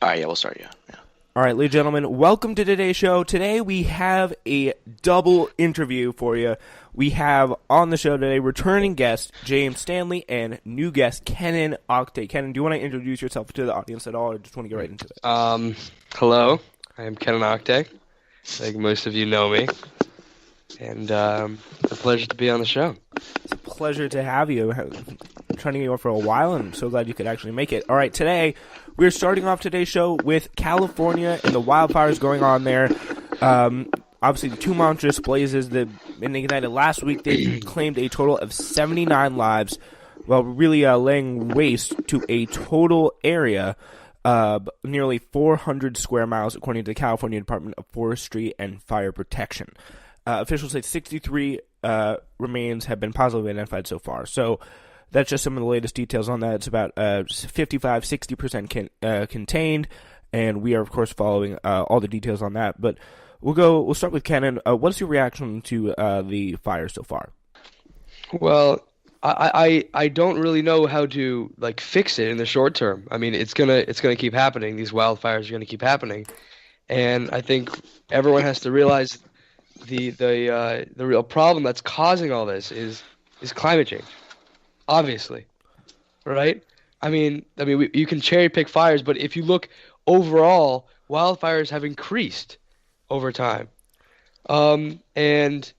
All right, yeah, we'll start. Yeah. All right, ladies and gentlemen, welcome to today's show. Today we have a double interview for you. We have on the show today returning guest James Stanley and new guest Kenan Oktay. Kenan, do you want to introduce yourself to the audience at all, or just want to get right into it? Hello, I am Kenan Oktay. I think most of you know me, and it's a pleasure to be on the show. It's a pleasure to have you. I'm trying to get you on for a while, and I'm so glad you could actually make it. All right, today we're starting off today's show with California and the wildfires going on there. Obviously, the two monstrous blazes that ignited last week, they claimed a total of 79 lives, while really laying waste to a total area of nearly 400 square miles, according to the California Department of Forestry and Fire Protection. Officials say 63 remains have been positively identified so far. So that's just some of the latest details on that. It's about 55-60% contained, and we are, of course, following all the details on that. But we'll start with Kenan. What's your reaction to the fire so far? Well, I don't really know how to fix it in the short term. I mean, it's gonna keep happening. These wildfires are gonna keep happening, and I think everyone has to realize the real problem that's causing all this is climate change. Obviously, right? You can cherry pick fires, but if you look overall, wildfires have increased over time. And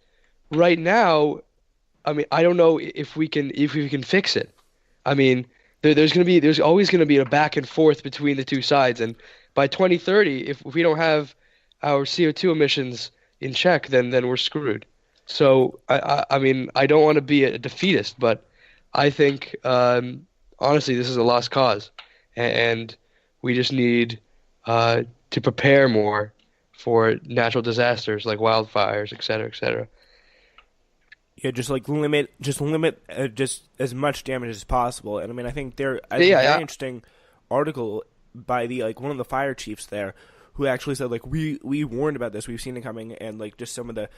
right now, I don't know if we can fix it. I mean, there's always gonna be a back and forth between the two sides, and by 2030, if we don't have our CO2 emissions in check, then we're screwed. So I don't want to be a defeatist, but I think, honestly, this is a lost cause, and we just need to prepare more for natural disasters like wildfires, et cetera, et cetera. Yeah, just limit just as much damage as possible. And I think I think Yeah, very yeah. interesting article by the one of the fire chiefs there, who actually said we warned about this, we've seen it coming, and just some of the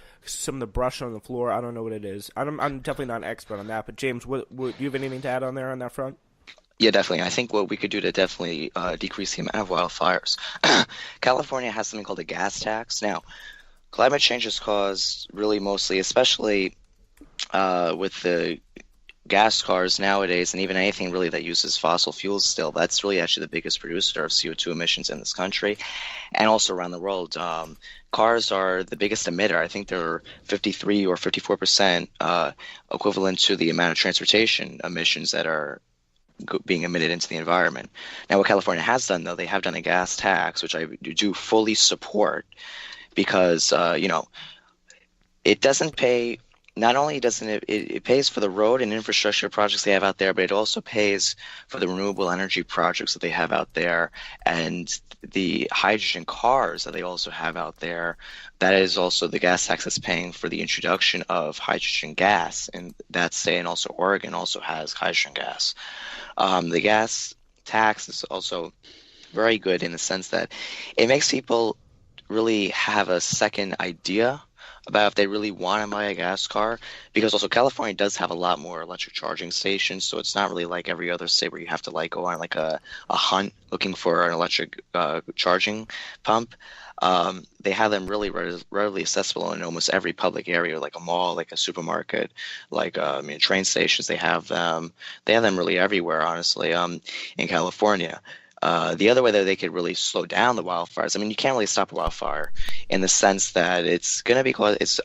brush on the floor. I don't know what it is. I'm definitely not an expert on that. But James, what do you have anything to add on there on that front? Yeah, definitely. I think what we could do to definitely decrease the amount of wildfires. California has something called a gas tax. Now, climate change is caused really mostly, especially with the gas cars nowadays, and even anything really that uses fossil fuels still. That's really actually the biggest producer of CO2 emissions in this country and also around the world. Cars are the biggest emitter. I think they're 53 or 54% equivalent to the amount of transportation emissions that are being emitted into the environment. Now, what California has done, though, they have done a gas tax, which I do fully support because, it doesn't pay. Not only doesn't it pays for the road and infrastructure projects they have out there, but it also pays for the renewable energy projects that they have out there and the hydrogen cars that they also have out there. That is also the gas tax that's paying for the introduction of hydrogen gas in that state, and also Oregon also has hydrogen gas. The gas tax is also very good in the sense that it makes people really have a second idea about if they really want to buy a gas car, because also California does have a lot more electric charging stations, so it's not really like every other state where you have to go on a hunt looking for an electric charging pump. They have them really readily accessible in almost every public area, like a mall, like a supermarket, train stations. They have them really everywhere, honestly, in California. The other way that they could really slow down the wildfires, you can't really stop a wildfire in the sense that it's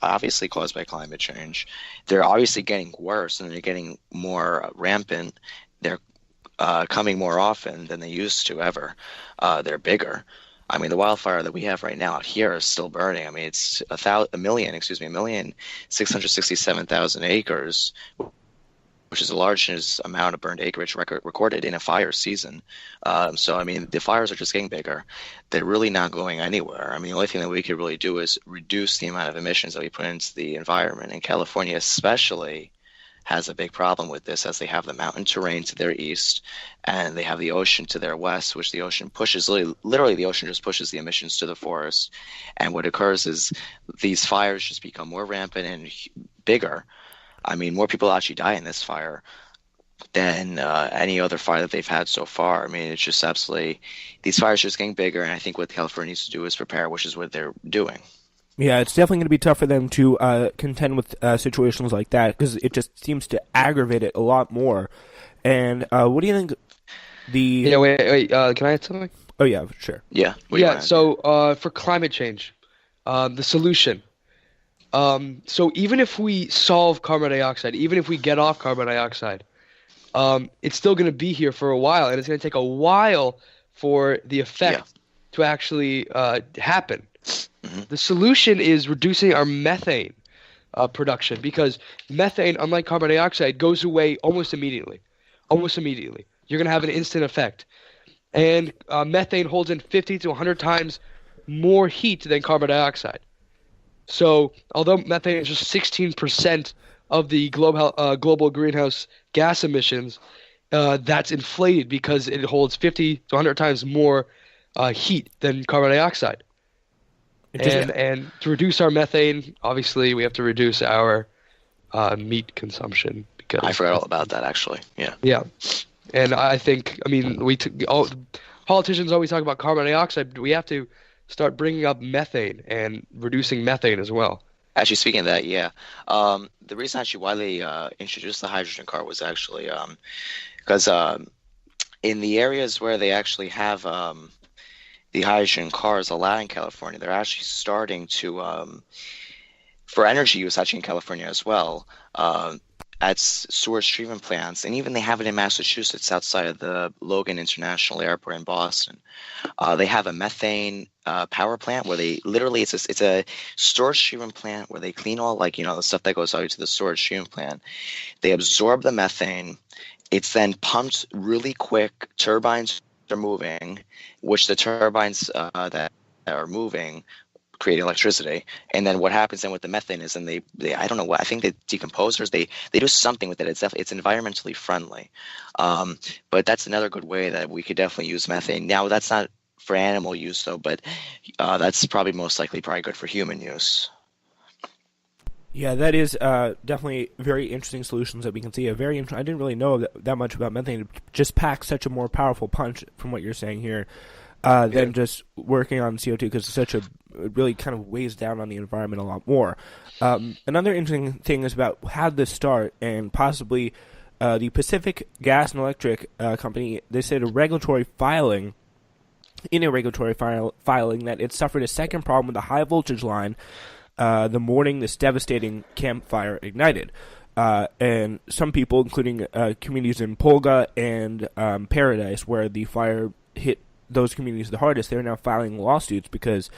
obviously caused by climate change. They're obviously getting worse and they're getting more rampant. They're coming more often than they used to ever. They're bigger. The wildfire that we have right now out here is still burning. It's 1,667,000 acres, which is the largest amount of burned acreage recorded in a fire season. The fires are just getting bigger. They're really not going anywhere. The only thing that we could really do is reduce the amount of emissions that we put into the environment. And California especially has a big problem with this, as they have the mountain terrain to their east and they have the ocean to their west, which the ocean pushes, literally the ocean just pushes the emissions to the forest. And what occurs is these fires just become more rampant and bigger. More people actually die in this fire than any other fire that they've had so far. I mean, it's just absolutely these fires are just getting bigger, and I think what California needs to do is prepare, which is what they're doing. Yeah, it's definitely going to be tough for them to contend with situations like that because it just seems to aggravate it a lot more. And what do you think the... Yeah, wait. Can I add something? Oh, yeah, sure. Yeah. Yeah, so for climate change, the solution. So even if we solve carbon dioxide, even if we get off carbon dioxide, it's still going to be here for a while, and it's going to take a while for the effect to actually happen. Mm-hmm. The solution is reducing our methane production because methane, unlike carbon dioxide, goes away almost immediately. Almost immediately. You're going to have an instant effect. And methane holds in 50 to 100 times more heat than carbon dioxide. So although methane is just 16% of the global greenhouse gas emissions, that's inflated because it holds 50 to 100 times more heat than carbon dioxide. And to reduce our methane, obviously we have to reduce our meat consumption. Because I forgot all about that, actually. Yeah. Yeah. And I think, I mean, politicians always talk about carbon dioxide, but we have to start bringing up methane and reducing methane as well. Actually, speaking of that, yeah. The reason actually why they introduced the hydrogen car was actually because in the areas where they actually have the hydrogen cars allowed in California, they're actually starting to, for energy use actually in California as well, at sewage treatment plants, and even they have it in Massachusetts outside of the Logan International Airport in Boston. They have a methane power plant where they literally it's a storage treatment plant where they clean all the stuff that goes out to the storage treatment plant. They absorb the methane. It's then pumped really quick. Turbines are moving, which the turbines that are moving create electricity, and then what happens then with the methane is then they I don't know what, I think they decompose or they do something with it. It's environmentally friendly, but that's another good way that we could definitely use methane. Now that's not for animal use though, but that's probably most likely good for human use. Yeah, that is definitely very interesting solutions that we can see. I didn't really know that much about methane. It just packs such a more powerful punch from what you're saying here than just working on CO2 because it really kind of weighs down on the environment a lot more. Another interesting thing is about how this start and possibly the Pacific Gas and Electric Company. They said in a regulatory filing that it suffered a second problem with a high voltage line the morning this devastating campfire ignited. And some people, including communities in Polga and Paradise, where the fire hit those communities the hardest, they're now filing lawsuits because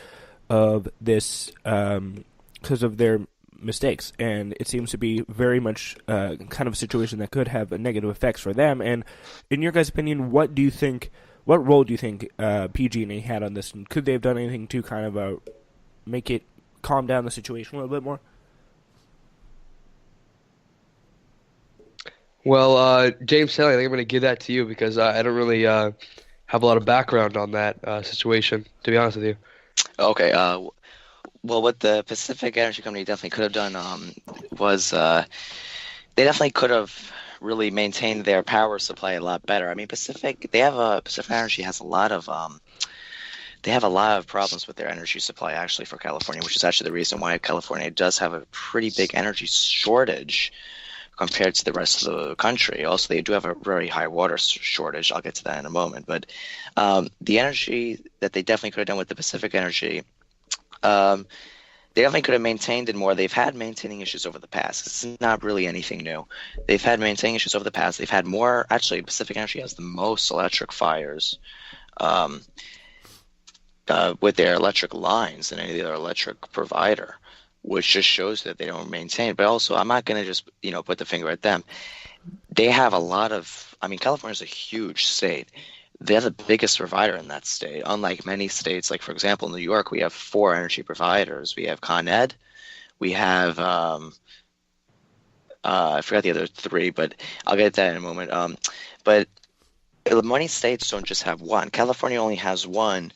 of this, because of their mistakes. And it seems to be very much kind of a situation that could have negative effects for them. And in your guys' opinion, what role do you think PG&E had on this? And could they have done anything to kind of make it calm down the situation a little bit more? Well, James Stanley, I think I'm going to give that to you because I don't really have a lot of background on that situation, to be honest with you. Okay. Well, what the Pacific Energy Company definitely could have done was they definitely could have really maintained their power supply a lot better. I mean, Pacific Energy has a lot of they have a lot of problems with their energy supply actually for California, which is actually the reason why California does have a pretty big energy shortage compared to the rest of the country. Also, they do have a very high water shortage. I'll get to that in a moment. But the energy that they definitely could have done with the Pacific Energy, they definitely could have maintained it more. They've had maintaining issues over the past. This is not really anything new. They've had maintaining issues over the past. They've had more. Actually, Pacific Energy has the most electric fires with their electric lines than any other electric provider, which just shows that they don't maintain. But also, I'm not going to just put the finger at them. They have a lot of. I mean, California is a huge state. They're the biggest provider in that state. Unlike many states, like for example, New York, we have 4 energy providers. We have Con Ed. We have I forgot the other 3, but I'll get to that in a moment. But many states don't just have one. California only has one.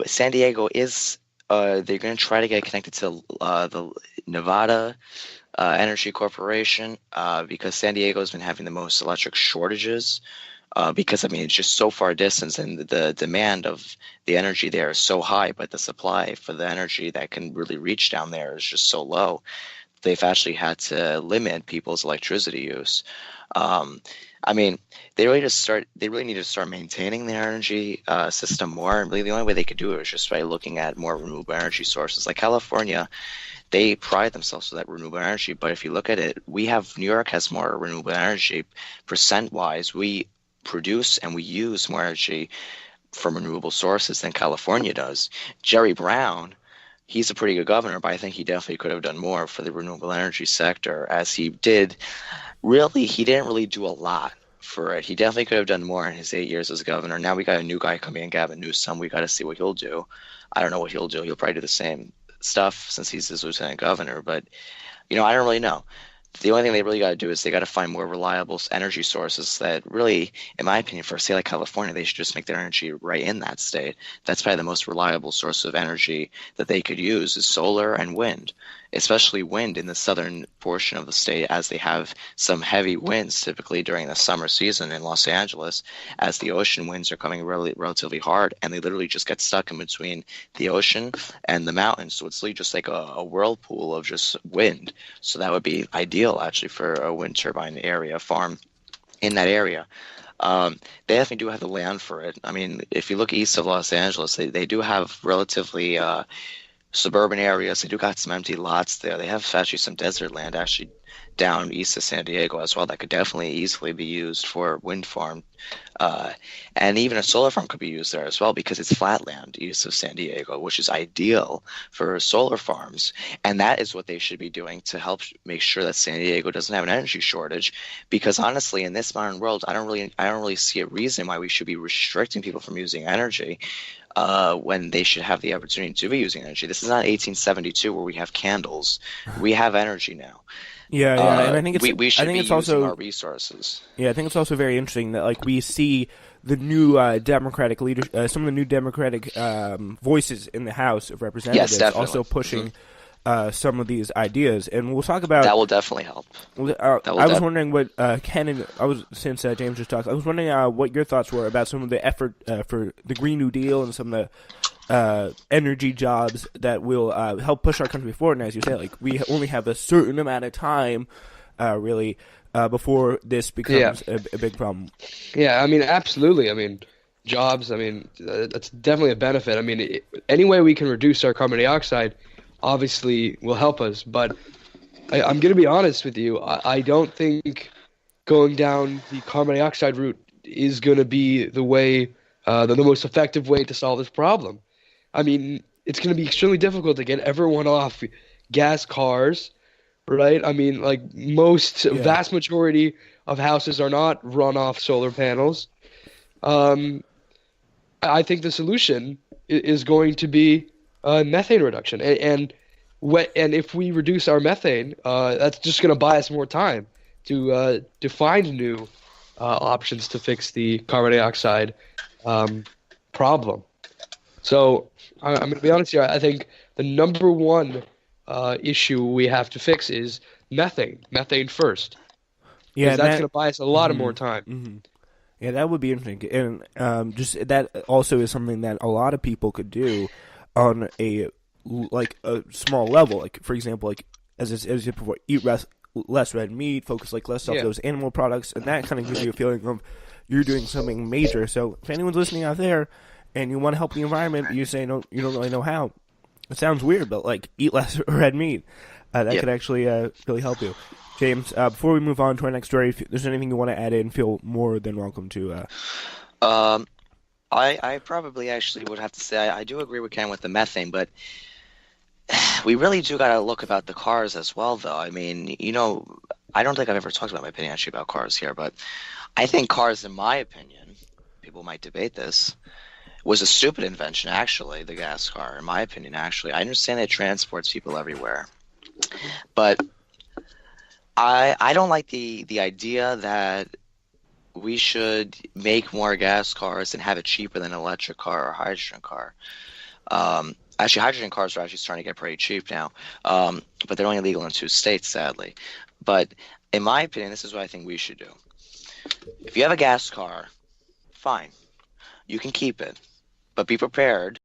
San Diego is they're going to try to get connected to the Nevada Energy Corporation because San Diego's been having the most electric shortages. Because I mean it's just so far distance, and the demand of the energy there is so high, but the supply for the energy that can really reach down there is just so low. They've actually had to limit people's electricity use. I mean, they really need to start maintaining their energy system more. And really, the only way they could do it is just by looking at more renewable energy sources. Like California, they pride themselves with that renewable energy. But if you look at it, New York has more renewable energy percent-wise. We produce and we use more energy from renewable sources than California does. Jerry Brown, he's a pretty good governor, but I think he definitely could have done more for the renewable energy sector as he did. Really, he didn't really do a lot for it. He definitely could have done more in his 8 years as governor. Now we got a new guy coming in, Gavin Newsom. We got to see what he'll do. I don't know what he'll do. He'll probably do the same stuff since he's his lieutenant governor, but I don't really know. The only thing they really got to do is they got to find more reliable energy sources that really, in my opinion, for a state like California, they should just make their energy right in that state. That's probably the most reliable source of energy that they could use is solar and wind, especially wind in the southern portion of the state as they have some heavy winds typically during the summer season in Los Angeles as the ocean winds are coming relatively hard and they literally just get stuck in between the ocean and the mountains. So it's really just like a whirlpool of just wind. So that would be ideal actually for a wind turbine area farm in that area. They definitely do have the land for it. I mean, if you look east of Los Angeles, they do have relatively suburban areas. They do got some empty lots there. They have actually some desert land actually down east of San Diego as well that could definitely easily be used for wind farm. And even a solar farm could be used there as well because it's flat land east of San Diego, which is ideal for solar farms. And that is what they should be doing to help make sure that San Diego doesn't have an energy shortage. Because honestly, in this modern world, I don't really see a reason why we should be restricting people from using energy. When they should have the opportunity to be using energy. This is not 1872 where we have candles. We have energy now. Yeah, and I think it's we should I think be it's using also our resources. Yeah, I think it's also very interesting that like we see the new Democratic leaders, some of the new Democratic voices in the House of Representatives, also pushing some of these ideas, and we'll talk about that. Will definitely help. I was wondering what Kenan. Since James just talked, I was wondering what your thoughts were about some of the effort for the Green New Deal and some of the energy jobs that will help push our country forward. And as you say, like we only have a certain amount of time, really, before this becomes a big problem. Yeah, I mean, absolutely. I mean, jobs. I mean, that's definitely a benefit. I mean, any way we can reduce our carbon dioxide obviously will help us, but I'm going to be honest with you. I don't think going down the carbon dioxide route is going to be the way, the most effective way to solve this problem. I mean, it's going to be extremely difficult to get everyone off gas cars, right? I mean, like vast majority of houses are not run off solar panels. I think the solution is going to be methane reduction, and if we reduce our methane, that's just going to buy us more time to find new options to fix the carbon dioxide problem. So I'm going to be honest here. I think the number one issue we have to fix is methane first. Yeah, that's going to buy us a lot of more time. Mm-hmm. Yeah, that would be interesting, and just that also is something that a lot of people could do on a small level, like for example, like as you said before, eat less red meat, focus less off those animal products, and that kind of gives you a feeling of you're doing something major. So if anyone's listening out there and you want to help the environment, but you say no, you don't really know how. It sounds weird, but like eat less red meat. That could actually really help you. James, before we move on to our next story, if there's anything you want to add in, feel more than welcome to. I probably actually would have to say I do agree with Ken with the methane, but we really do got to look about the cars as well, though. I mean, I don't think I've ever talked about my opinion actually about cars here, but I think cars, in my opinion, people might debate this, was a stupid invention, actually, the gas car, in my opinion, actually. I understand it transports people everywhere, but I don't like the idea that we should make more gas cars and have it cheaper than an electric car or hydrogen car. Actually, hydrogen cars are actually starting to get pretty cheap now, but they're only legal in 2 states, sadly. But in my opinion, this is what I think we should do. If you have a gas car, fine, you can keep it, but be prepared